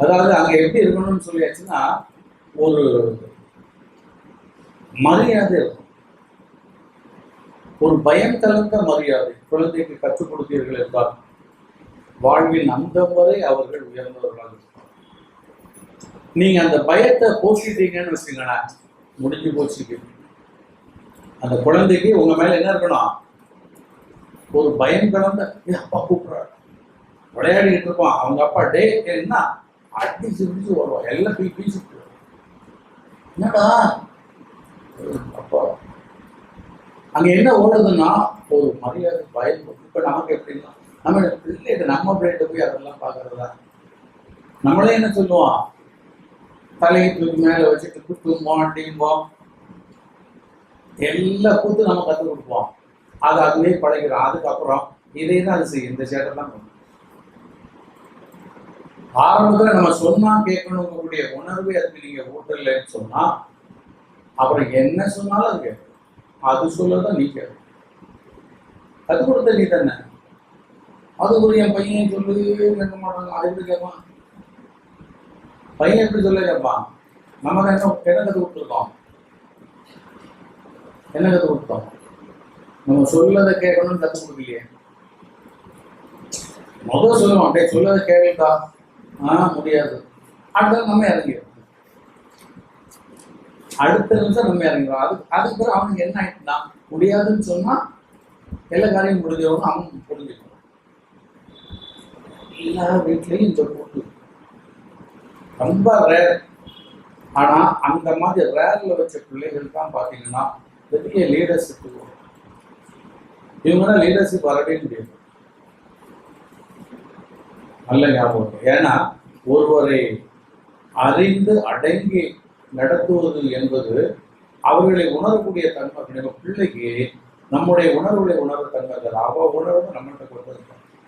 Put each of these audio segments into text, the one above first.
அதாவது அங்க எப்படி இருக்கணும்னு சொல்லியாச்சுன்னா ஒரு மரியாதை இருக்கும், ஒரு பயம் கலந்த மரியாதை. குழந்தைக்கு கற்றுக் கொடுத்தீர்கள் என்றால் வாழ்வில் அந்த வரை அவர்கள் உயர்ந்தவர்களாக இருப்பார். நீங்க அந்த பயத்தை போக்கிட்டீங்கன்னு வச்சுங்களேன், முடிஞ்சு போச்சு. அந்த குழந்தைக்கு உங்க மேல என்ன இருக்கணும், ஒரு பயம் கலந்த அப்பா கூப்பிடுறாரு, விளையாடிட்டு இருப்பான், அவங்க அப்பா டே என்ன அடிச்சு பிடிச்சு வருவான், எல்லாம் பீச்சு என்னடா அப்பா. அங்க என்ன ஓடுதுன்னா ஒரு மரியாதை, பயம். இப்ப நமக்கு எப்படின்னா நம்ம பிள்ளைகிட்ட நம்ம பிள்ளைகிட்ட போய் அதெல்லாம் பாக்குறதா, நம்மளே என்ன சொல்லுவோம், தலையை தூக்கி மேல வச்சுட்டு குத்தும்போம் அடிம்போம், எல்லா கூத்து நம்ம கற்றுக் கொடுப்போம். அது அதுவே பழகிறோம். அதுக்கப்புறம் இதே தான் அது செய்யும், இந்த சேட்டெல்லாம் பண்ணும். ஆரம்பத்தில் நம்ம சொன்னா கேட்கணுங்கக்கூடிய உணர்வு அதுக்கு நீங்க ஊட்டலன்னு சொன்னா அப்புறம் என்ன சொன்னாலும் அது கேட்கும். அது சொல்லதான் நீ கேட்கும். கற்றுக் கொடுத்த நீ தானே. அது ஒரு என் பையன் சொல்லு கேட்க மாட்டாங்க, அது எப்படி கேட்பான்? பையன் எப்படி சொல்ல கேட்பான்? நம்ம தான் என்ன கற்றுக் கொடுத்துருக்கோம், என்ன கற்றுக் கொடுத்தோம்? நம்ம சொல்லதை கேட்கணும்னு கற்றுக் கொடுக்கலையே. முதல் சொல்லுவோம், அப்படியே சொல்லதை கேட்கா முடியாது, அடுத்த நம்ம இறங்கிடும், அடுத்த நிமிஷம் நம்ம இறங்கிடும். அதுக்கு பிறகு அவனுக்கு என்ன ஆயிடுச்சுன்னா, முடியாதுன்னு சொன்னா எல்லா காரியம் முடிஞ்சவங்க அவன் புரிஞ்சுக்கணும். எல்லா வீட்லையும் இந்த கூட்டு ரொம்ப ரேர். ஆனா அந்த மாதிரி ரேர்ல வச்ச பிள்ளைகள் தான் பாத்தீங்கன்னா பெரிய லீடர்ஷிப். இவங்க தான் லீடர்ஷிப் வரவே முடியாது. நல்ல ஞாபகம். ஏன்னா ஒருவரை அறிந்து அடங்கி நடத்துவது என்பது அவர்களை உணரக்கூடிய தன்மை. பிள்ளைக்கு நம்முடைய உணர்வுகளை உணர தன்மை, அவ உணர்வு நம்மகிட்ட கொடுத்தது.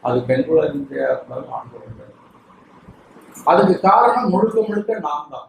அது பெண் குழந்தையா இருந்தாலும் ஆண் குழந்தை. அதுக்கு காரணம் முழுக்க முழுக்க நாம் தான்.